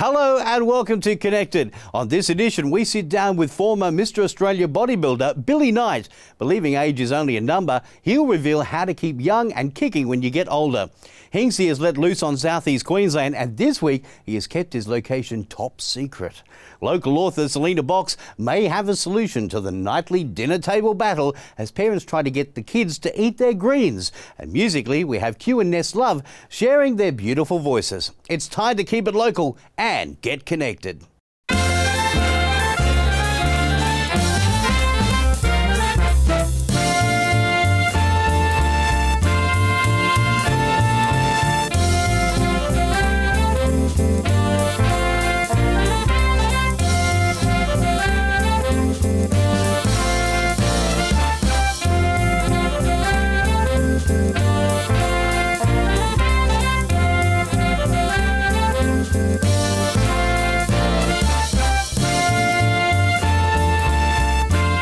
Hello and welcome to Connected. On this edition, we sit down with former Mr. Australia bodybuilder Billy Knight. Believing age is only a number, he'll reveal how to keep young and kicking when you get older. Hinksy has let loose on southeast Queensland, and this week he has kept his location top secret. Local author Selina Box may have a solution to the nightly dinner table battle as parents try to get the kids to eat their greens. And musically, we have Gaz and Ness Love sharing their beautiful voices. It's time to keep it local and get connected.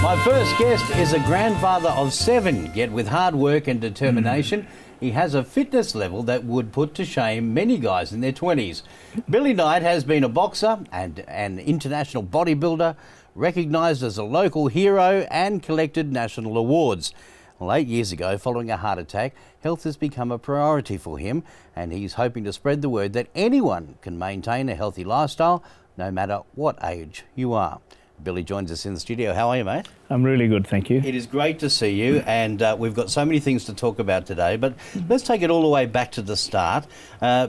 My first guest is a grandfather of 7, yet with hard work and determination, he has a fitness level that would put to shame many guys in their 20s. Billy Knight has been a boxer and an international bodybuilder, recognised as a local hero and collected national awards. Well, 8 years ago, following a heart attack, health has become a priority for him, and he's hoping to spread the word that anyone can maintain a healthy lifestyle, no matter what age you are. Billy joins us in the studio. How are you, mate? I'm really good, thank you. It is great to see you, and we've got so many things to talk about today, but let's take it all the way back to the start.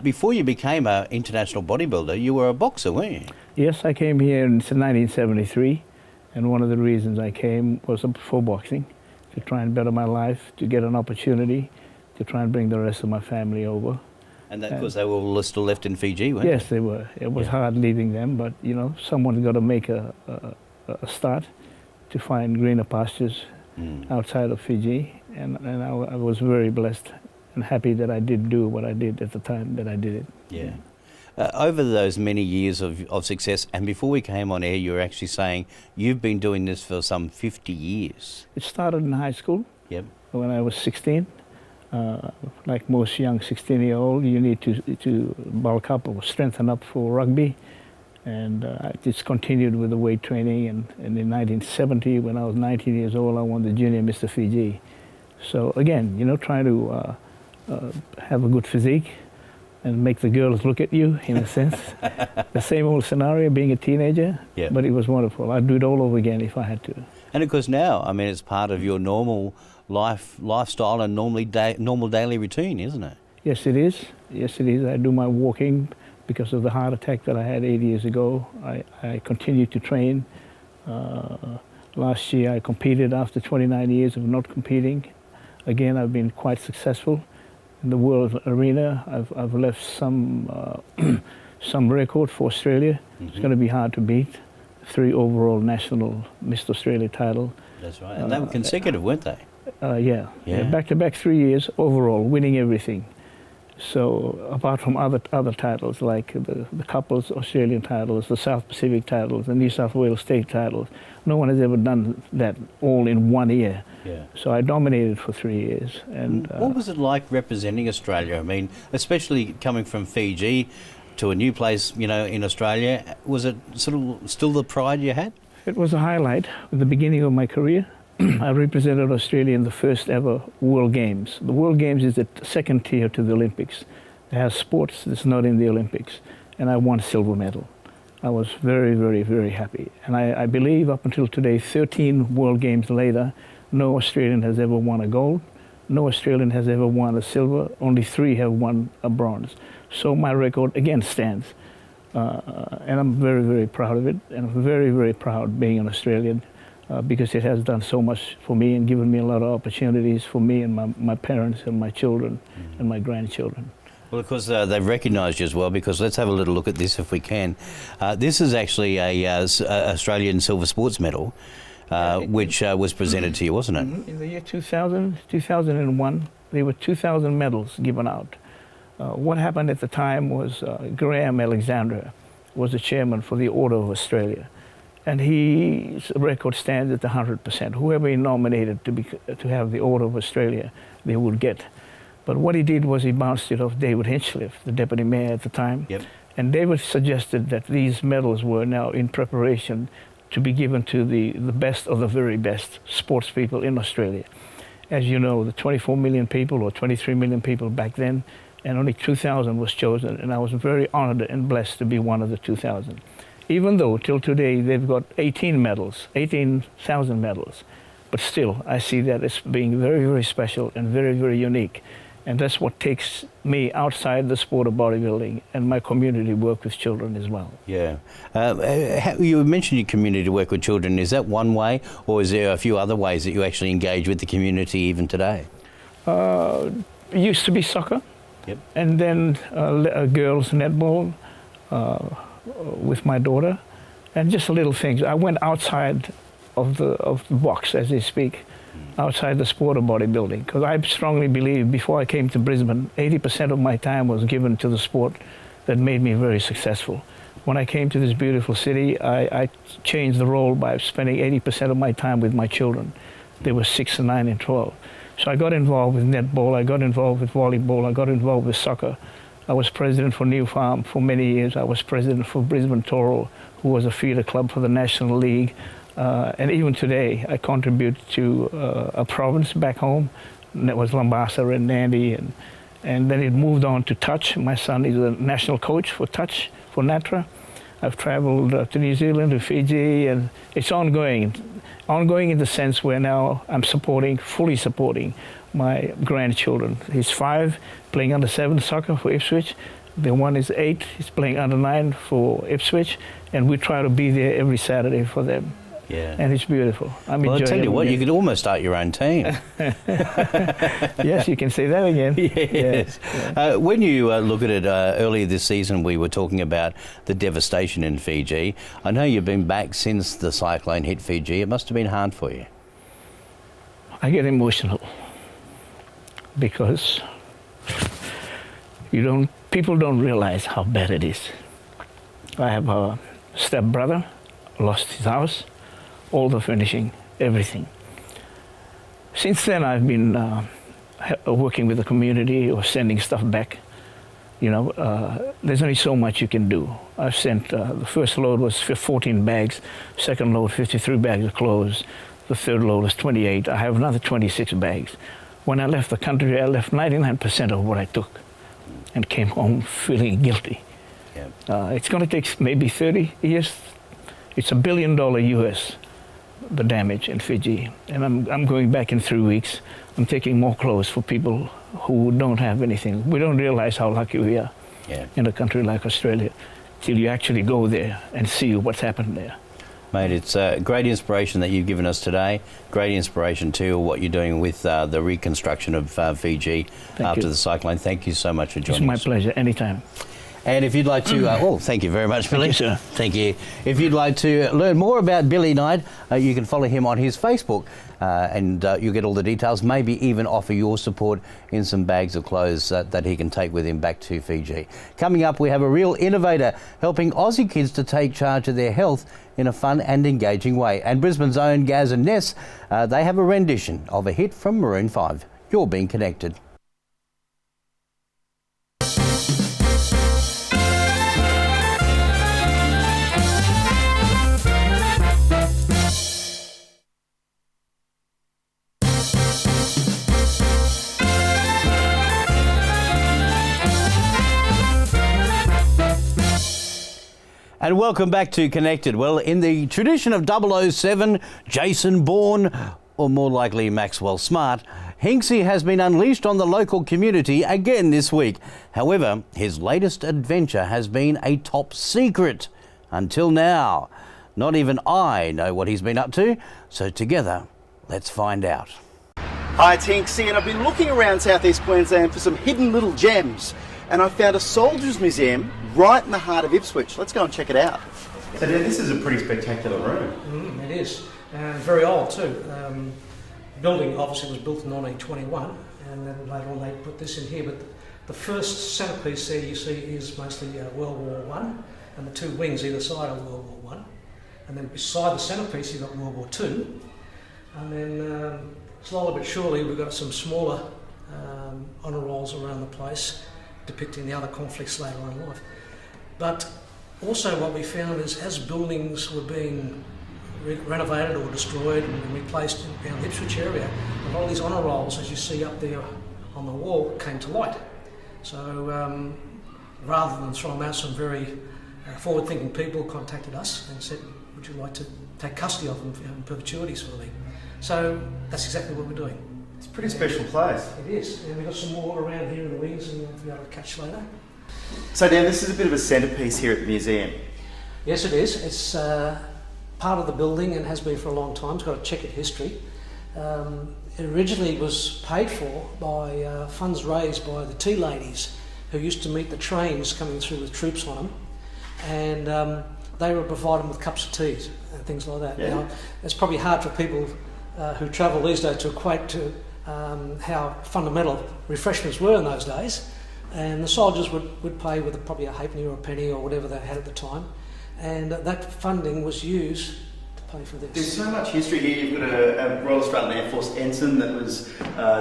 Before you became an international bodybuilder, you were a boxer, weren't you? Yes, I came here in 1973, and one of the reasons I came was for boxing, to try and better my life, to get an opportunity, to try and bring the rest of my family over. And that because they were all still left in Fiji, weren't they? Yes, they were. It was hard leaving them, but you know, someone's got to make a start to find greener pastures outside of Fiji, and I was very blessed and happy that I did do what I did at the time that I did it. Yeah. Over those many years of success, and before we came on air, you were actually saying you've been doing this for some 50 years. It started in high school. Yep. When I was 16. Like most young 16-year-old, you need to bulk up or strengthen up for rugby, and I just continued with the weight training. And in 1970, when I was 19 years old, I won the Junior Mr. Fiji. So again, you know, trying to have a good physique and make the girls look at you, in a sense. The same old scenario, being a teenager, but it was wonderful. I'd do it all over again if I had to. And of course now, I mean, it's part of your normal lifestyle and normal daily routine, isn't it? Yes, it is. Yes, it is. I do my walking because of the heart attack that I had 8 years ago. I continue to train. Last year I competed after 29 years of not competing. Again, I've been quite successful in the world arena. I've left some record for Australia. It's going to be hard to beat. 3 overall national Mr. Australia title. That's right. And they were consecutive, weren't they? Yeah. Back-to-back 3 years overall, winning everything. So apart from other titles like the couples Australian titles, the South Pacific titles, the New South Wales state titles, no one has ever done that all in 1 year. Yeah. So I dominated for 3 years. And what was it like representing Australia? I mean, especially coming from Fiji to a new place, you know, in Australia, was it sort of still the pride you had? It was a highlight at the beginning of my career. I represented Australia in the first ever World Games. The World Games is the second tier to the Olympics. They have sports that's not in the Olympics, and I won silver medal. I was very, very, very happy. And I believe up until today, 13 World Games later, no Australian has ever won a gold, no Australian has ever won a silver, only 3 have won a bronze. So my record again stands. And I'm very, very proud of it, and I'm very, very proud being an Australian. Because it has done so much for me and given me a lot of opportunities for me and my parents and my children and my grandchildren. Well, of course, they've recognised you as well, because let's have a little look at this if we can. This is actually a Australian silver sports medal, which was presented to you, wasn't it? In the year 2001, there were 2,000 medals given out. What happened at the time was Graham Alexander was the chairman for the Order of Australia. And his record stands at 100%. Whoever he nominated to have the Order of Australia, they would get. But what he did was he bounced it off David Hinchliffe, the deputy mayor at the time. Yep. And David suggested that these medals were now in preparation to be given to the best of the very best sports people in Australia. As you know, the 24 million people or 23 million people back then, and only 2,000 was chosen, and I was very honored and blessed to be one of the 2,000. Even though till today they've got 18,000 medals, but still I see that as being very, very special and very, very unique. And that's what takes me outside the sport of bodybuilding and my community work with children as well. Yeah. You mentioned your community work with children. Is that one way, or is there a few other ways that you actually engage with the community even today? It used to be soccer. Yep. And then girls netball with my daughter, and just little things. I went outside of the box, as they speak, outside the sport of bodybuilding, because I strongly believe before I came to Brisbane, 80% of my time was given to the sport that made me very successful. When I came to this beautiful city, I changed the role by spending 80% of my time with my children. They were 6 and 9 and 12. So I got involved with netball, I got involved with volleyball, I got involved with soccer. I was president for New Farm for many years. I was president for Brisbane Toro, who was a feeder club for the National League. And even today, I contribute to a province back home. And that was Lambasa and Nandi. And then it moved on to touch. My son is a national coach for touch, for NATRA. I've traveled to New Zealand, to Fiji, and it's ongoing. Ongoing in the sense where now I'm fully supporting my grandchildren. He's 5, playing under 7 soccer for Ipswich. The one is 8, he's playing under 9 for Ipswich, and we try to be there every Saturday for them. Yeah. And it's beautiful. I'm well, I'll enjoying tell you what, it. you could almost start your own team. Yes, you can say that again. Yes. Yeah. When you look at it, earlier this season we were talking about the devastation in Fiji. I know you've been back since the cyclone hit Fiji. It must have been hard for you. I get emotional because people don't realize how bad it is. I have a stepbrother, lost his house, all the furnishing, everything. Since then, I've been working with the community or sending stuff back. You know, there's only so much you can do. I've sent, the first load was 14 bags, second load 53 bags of clothes, the third load was 28. I have another 26 bags. When I left the country, I left 99% of what I took and came home feeling guilty. Yeah. It's going to take maybe 30 years. It's $1 billion US, the damage in Fiji. And I'm going back in 3 weeks. I'm taking more clothes for people who don't have anything. We don't realize how lucky we are in a country like Australia till you actually go there and see what's happened there. Mate, it's a great inspiration that you've given us today. Great inspiration too, what you're doing with the reconstruction of Fiji after the cyclone. Thank you so much for joining us. It's my pleasure, anytime. And if you'd like to, thank you very much, Billy. Thank you, sir. Thank you. If you'd like to learn more about Billy Knight, you can follow him on his Facebook, and you'll get all the details. Maybe even offer your support in some bags of clothes that he can take with him back to Fiji. Coming up, we have a real innovator helping Aussie kids to take charge of their health in a fun and engaging way. And Brisbane's own Gaz and Ness, they have a rendition of a hit from Maroon 5. You're being connected. And welcome back to Connected. Well, in the tradition of 007, Jason Bourne, or more likely Maxwell Smart, Hinksy has been unleashed on the local community again this week. However, his latest adventure has been a top secret. Until now, not even I know what he's been up to, so together, let's find out. Hi, it's Hinksy, and I've been looking around Southeast Queensland for some hidden little gems, and I found a Soldiers Museum right in the heart of Ipswich. Let's go and check it out. So this is a pretty spectacular room. It is, and very old too. The building obviously was built in 1921, and then later on they put this in here, but the first centrepiece there you see is mostly World War One, and the two wings either side of World War One, and then beside the centrepiece you've got World War Two, and then slowly but surely we've got some smaller honour rolls around the place depicting the other conflicts later on in life. But also what we found is as buildings were being renovated or destroyed and replaced around the Ipswich area, a lot of these honour rolls, as you see up there on the wall, came to light. So rather than throw them out, some very forward-thinking people contacted us and said, would you like to take custody of them in perpetuity sort of thing. So that's exactly what we're doing. It's a pretty special place. It is, and we've got some more around here in the wings and you'll be able to catch later. So Dan, this is a bit of a centrepiece here at the museum. Yes, it is. It's part of the building and has been for a long time. It's got a checkered history. It originally was paid for by funds raised by the tea ladies who used to meet the trains coming through with troops on them, and they were provided with cups of tea and things like that. Yeah. Now, it's probably hard for people who travel these days to equate to how fundamental refreshments were in those days, and the soldiers would pay with probably a halfpenny or a penny or whatever they had at the time, and that funding was used to pay for this. There's so much history here. You've got a Royal Australian Air Force ensign that was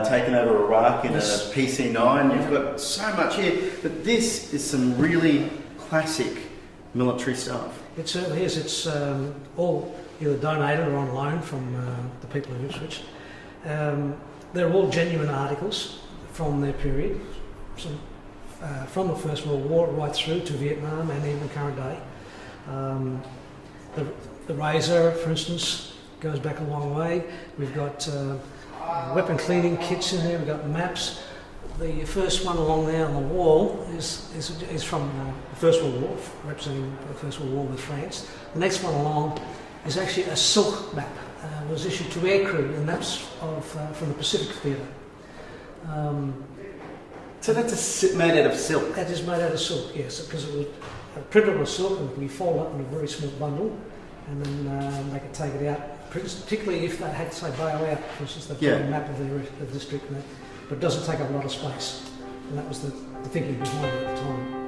taken over Iraq in Yes. a PC-9. You've got so much here, but this is some really classic military stuff. It certainly is. It's all either donated or on loan from the people of Ipswich. They're all genuine articles from their period, from the First World War right through to Vietnam and even current day. The razor, for instance, goes back a long way. We've got weapon cleaning kits in there. We've got maps. The first one along there on the wall is from the First World War, representing the First World War with France. The next one along is actually a silk map. It was issued to aircrew, and that's from the Pacific Theatre. So that's made out of silk. That is made out of silk, yes, because it was printed with silk and it can be folded up in a very small bundle, and then they could take it out, particularly if they had to say bail out, for instance, they've got a map of the district, but it doesn't take up a lot of space, and that was the thinking behind it at the time.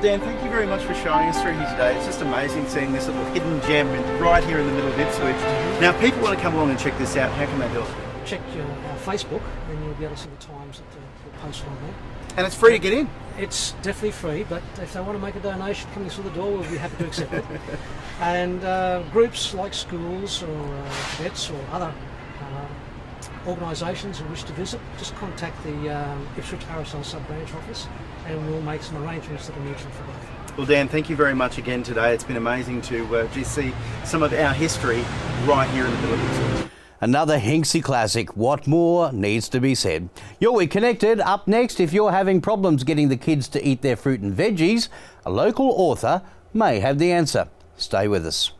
Dan, thank you very much for showing us through here today. It's just amazing seeing this little hidden gem right here in the middle of Ipswich. Now, if people want to come along and check this out, how can they do it? Check our Facebook and you'll be able to see the times that we're posted on there. And it's free to get in. It's definitely free, but if they want to make a donation coming through the door, we'll be happy to accept it. And groups like schools or vets or other organisations who wish to visit, just contact the Ipswich RSL sub-branch office and we'll make some arrangements that are mutual for both. Well, Dan, thank you very much again today. It's been amazing to just see some of our history right here in the middle of Ipswich. Another Hinksy classic. What more needs to be said? You're We Connected. Up next, if you're having problems getting the kids to eat their fruit and veggies, a local author may have the answer. Stay with us.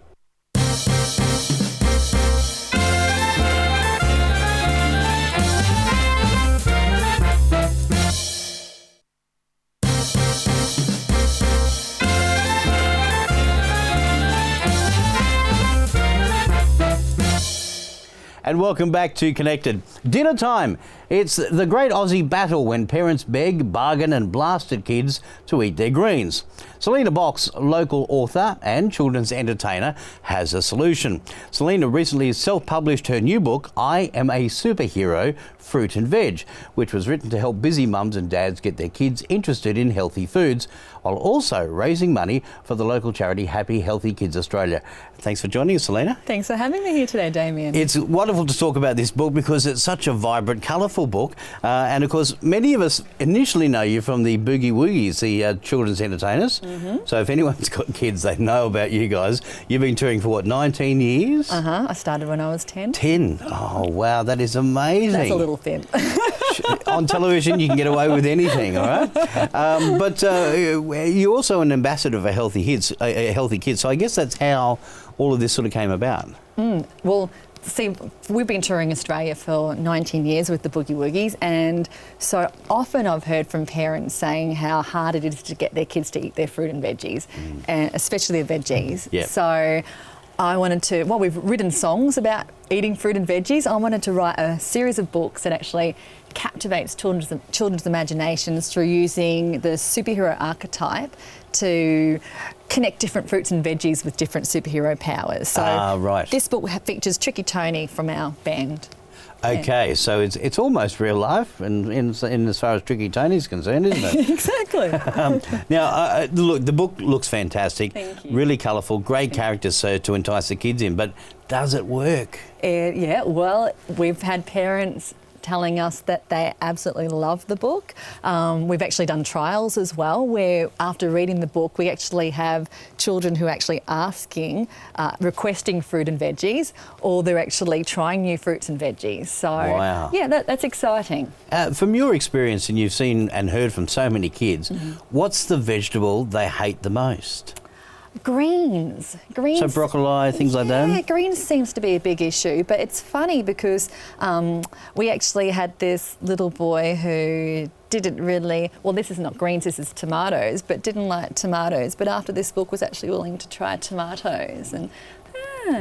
And welcome back to Connected. Dinner time. It's the great Aussie battle when parents beg, bargain and blast at kids to eat their greens. Selina Box, local author and children's entertainer, has a solution. Selina recently self-published her new book, I Am a Superhero, Fruit and Veg, which was written to help busy mums and dads get their kids interested in healthy foods, while also raising money for the local charity Happy Healthy Kids Australia. Thanks for joining us, Selina. Thanks for having me here today, Damien. It's wonderful to talk about this book because it's such a vibrant, colourful book. And of course, many of us initially know you from the Boogie Woogies, the children's entertainers. Mm-hmm. So if anyone's got kids, they know about you guys. You've been touring for what, 19 years? I started when I was 10. 10? Oh, wow, that is amazing. That's a little thin. On television, you can get away with anything, all right? But you're also an ambassador for healthy kids. So I guess that's how all of this sort of came about. Well, see, we've been touring Australia for 19 years with the Boogie Woogies, and so often I've heard from parents saying how hard it is to get their kids to eat their fruit and veggies, and especially the veggies. Yep. So I wanted to, well, we've written songs about eating fruit and veggies. I wanted to write a series of books that actually captivates children's imaginations through using the superhero archetype to connect different fruits and veggies with different superhero powers. So right. this book features Tricky Tony from our band. Okay, so it's almost real life in as far as Tricky Tony's concerned, isn't it? Exactly. Now, look, the book looks fantastic. Thank you. Really colourful, great characters so to entice the kids in, but does it work? Yeah, well, we've had parents telling us that they absolutely love the book. We've actually done trials as well, where after reading the book, we actually have children who are actually asking, requesting fruit and veggies, or they're actually trying new fruits and veggies. So, wow. Yeah, that's exciting. From your experience, and you've seen and heard from so many kids, what's the vegetable they hate the most? Greens. So broccoli, things like that? Yeah, greens seems to be a big issue, but it's funny because we actually had this little boy who didn't really, well, this is not greens, this is tomatoes, but didn't like tomatoes, but after this book was actually willing to try tomatoes. And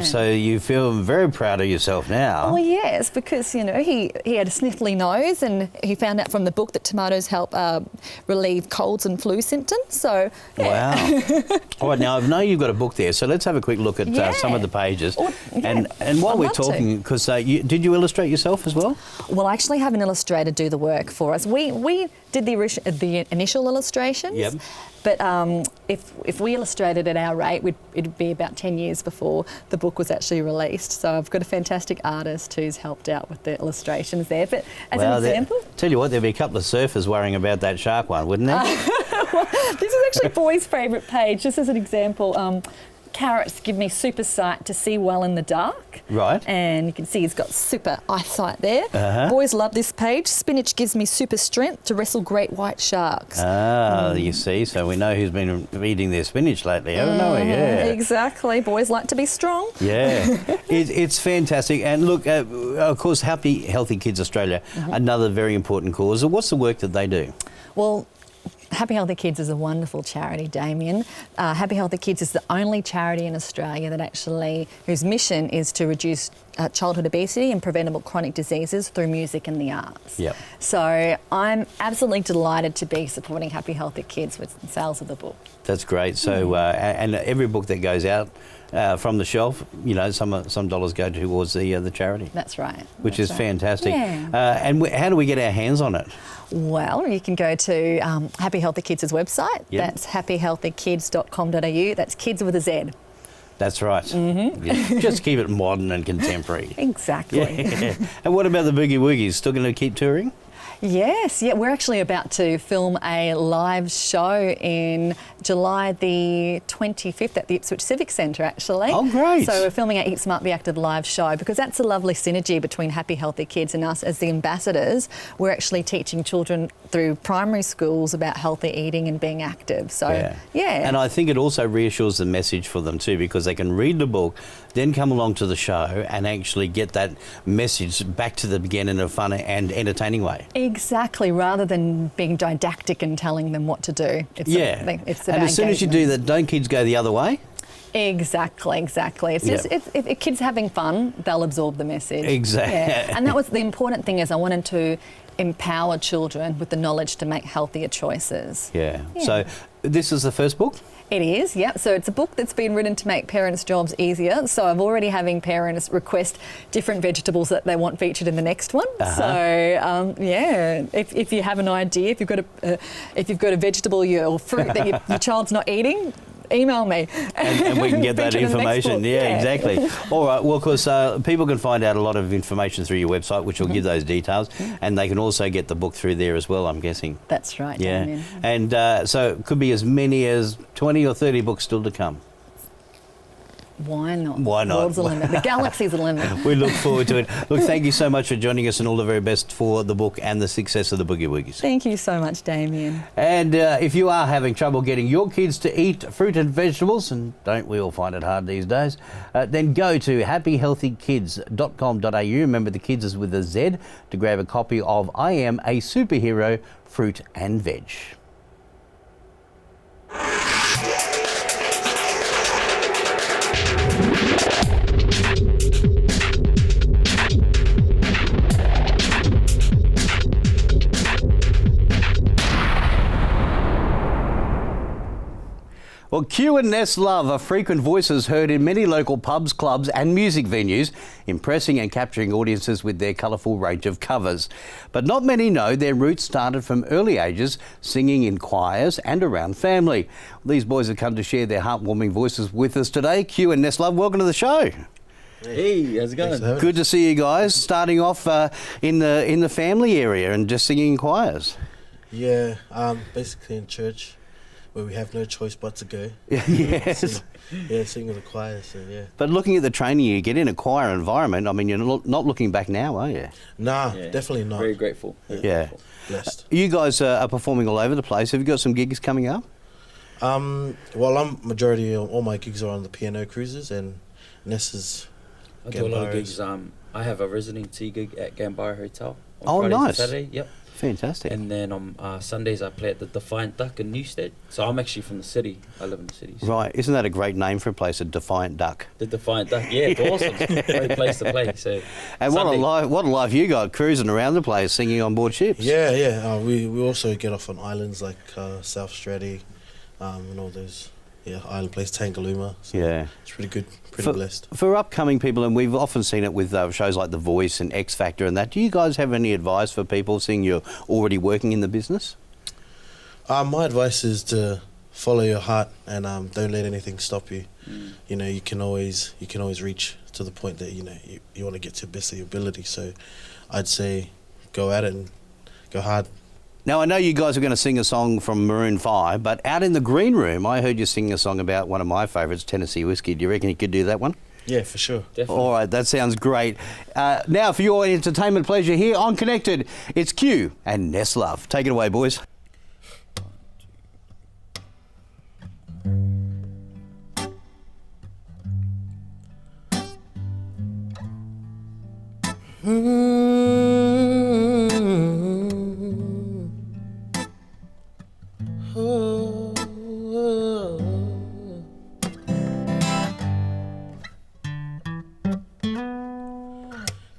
so you feel very proud of yourself now. well, yes, because, you know, he had a sniffly nose, and he found out from the book that tomatoes help relieve colds and flu symptoms. So, yeah. Wow. All right, now I know you've got a book there, so let's have a quick look at some of the pages. And while we're talking, because did you illustrate yourself as well? Well, I actually have an illustrator do the work for us. We did the initial illustrations. Yep. But if we illustrated at our rate, it'd be about 10 years before the book was actually released. So I've got a fantastic artist who's helped out with the illustrations there. But as an example... Tell you what, there'd be a couple of surfers worrying about that shark one, wouldn't there? Well, this is actually Boy's favourite page. Just as an example, carrots give me super sight to see well in the dark. Right. And you can see he's got super eyesight there. Uh-huh. Boys love this page. Spinach gives me super strength to wrestle great white sharks. You see, so we know who's been eating their spinach lately, haven't we? Yeah. Exactly. Boys like to be strong. Yeah. It's fantastic. And look, of course, Healthy Kids Australia, another very important cause. What's the work that they do? Well, Happy Healthy Kids is a wonderful charity, Damien. Happy Healthy Kids is the only charity in Australia that actually, whose mission is to reduce childhood obesity and preventable chronic diseases through music and the arts. Yep. So I'm absolutely delighted to be supporting Happy Healthy Kids with the sales of the book. That's great. So, and every book that goes out from the shelf, you know, some dollars go towards the charity. That's right. Which is fantastic. Yeah. And how do we get our hands on it? Well, you can go to Happy Healthy Kids' website. Yep. That's happyhealthykids.com.au. That's kids with a Z. That's right. Yeah. Just keep it modern and contemporary. Exactly. Yeah. And what about the Boogie Woogies? Still going to keep touring? Yes, yeah, we're actually about to film a live show in July the 25th at the Ipswich Civic Centre, actually. Oh, great. So we're filming our Eat Smart Be Active live show because that's a lovely synergy between Happy Healthy Kids and us as the ambassadors. We're actually teaching children through primary schools about healthy eating and being active. So, yeah. And I think it also reassures the message for them too, because they can read the book, then come along to the show and actually get that message back to the beginning in a fun and entertaining way. Exactly, rather than being didactic and telling them what to do. It's and about as soon as you do that, don't kids go the other way? Exactly. It's just if kids are having fun, they'll absorb the message. Exactly. Yeah. And that was the important thing, is I wanted to empower children with the knowledge to make healthier choices. Yeah. So this is the first book? It is, yeah. So it's a book that's been written to make parents' jobs easier. So I'm already having parents request different vegetables that they want featured in the next one. So if you have an idea, if you've got a vegetable or fruit that your child's not eating, email me. And we can get that information. Yeah, exactly. All right. Well, of course, people can find out a lot of information through your website, which will give those details. And they can also get the book through there as well, I'm guessing. That's right, yeah. Damien. And so it could be as many as 20 or 30 books still to come. Why not? Why not? World's the limit. The galaxy's the limit. We look forward to it. Look, thank you so much for joining us, and all the very best for the book and the success of the Boogie Woogies. Thank you so much, Damien. And if you are having trouble getting your kids to eat fruit and vegetables, and don't we all find it hard these days, then go to happyhealthykids.com.au. Remember, the kids is with a Z, to grab a copy of I Am a Superhero, Fruit and Veg. Well, Q and Ness Love are frequent voices heard in many local pubs, clubs and music venues, impressing and capturing audiences with their colourful range of covers. But not many know their roots started from early ages, singing in choirs and around family. These boys have come to share their heartwarming voices with us today. Q and Ness Love, welcome to the show. Hey, how's it going? Good to see you guys. Starting off in the family area and just singing in choirs. Yeah, basically in church, where we have no choice but to go. Yes. Sing in the choir, so yeah. But looking at the training you get in a choir environment, I mean, you're not looking back now, are you? Nah, Yeah, definitely not. Very grateful. Yeah. Blessed. You guys are performing all over the place. Have you got some gigs coming up? Well, majority of all my gigs are on the P&O cruises, and Ness is I do a lot of gigs. Gambaras. I have a residency gig at Genrah Hotel on Oh, Fridays nice. and Saturday. Yep. Fantastic. And then on Sundays I play at the Defiant Duck in Newstead. So I'm actually from the city. I live in the city. So Right, isn't that a great name for a place, a Defiant Duck? the Defiant Duck, yeah, it's awesome. It's a great place to play. So And Sunday- what a life you got, cruising around the place, singing on board ships. Yeah. We also get off on islands like South Straddie, and all those island places, Tangalooma. So Yeah. it's pretty good, pretty blessed. For upcoming people, and we've often seen it with shows like The Voice and X Factor and that, do you guys have any advice for people, seeing you're already working in the business? My advice is to follow your heart and don't let anything stop you. You know, you can always reach to the point that you want to get to the best of your ability. So I'd say go at it and go hard. Now, I know you guys are going to sing a song from Maroon 5, but out in the green room, I heard you singing a song about one of my favourites, Tennessee Whiskey. Do you reckon you could do that one? Yeah, for sure. Definitely. All right, that sounds great. Now, for your entertainment pleasure here on Connected, it's Q and Ness Love. Take it away, boys.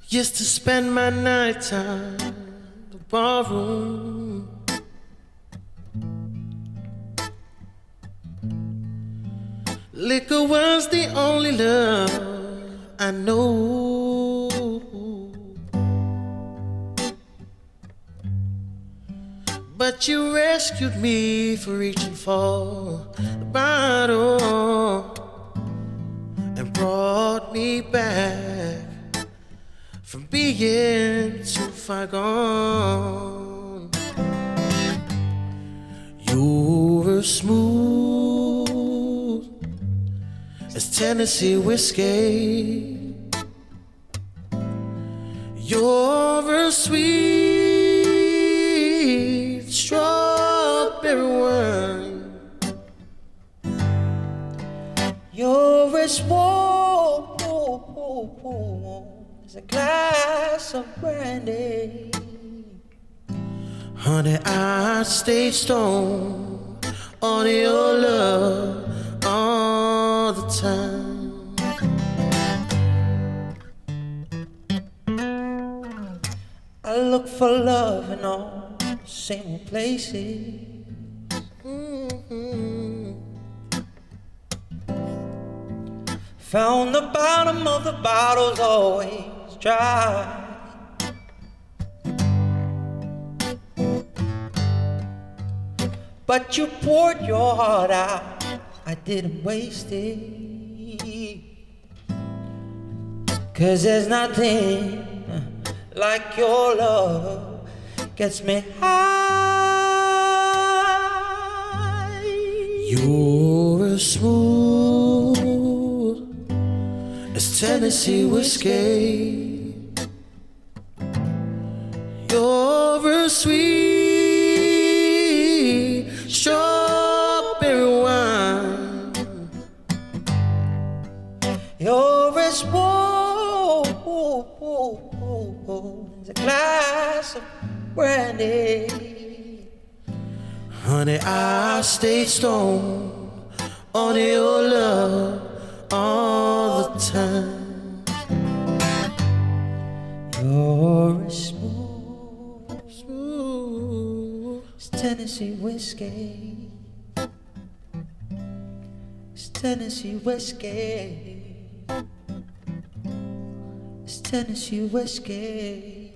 Used to spend my night time in the barroom. Liquor was the only love I know. But you rescued me for reaching for the bottle and brought me back from being too far gone. You were smooth as Tennessee whiskey. You're a sweet strawberry wine. You're as warm as a glass of brandy. Honey, I stay stoned on your love all the time. I look for love in all the same old places. Found the bottom of the bottle's always dry. But you poured your heart out, I didn't waste it. 'Cause there's nothing like your love gets me high. You're as smooth It's Tennessee whiskey. You're a sweet strawberry wine. You're as warm as a glass of brandy. Honey, I stay stoned on your love all the time. You're as smooth as Tennessee whiskey. It's Tennessee whiskey. It's Tennessee whiskey.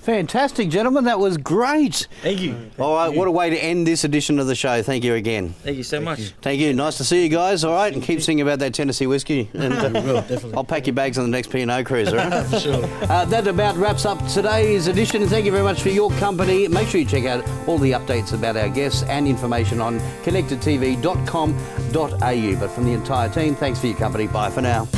Fantastic, gentlemen. That was great. Thank you. All right, what a way to end this edition of the show. Thank you again. Thank you so much. Thank you. Nice to see you guys. All right, and keep singing about that Tennessee whiskey. And Definitely. I'll pack your bags on the next P&O cruise, all right? Sure. That about wraps up today's edition. Thank you very much for your company. Make sure you check out all the updates about our guests and information on connectedtv.com.au. But from the entire team, thanks for your company. Bye for now.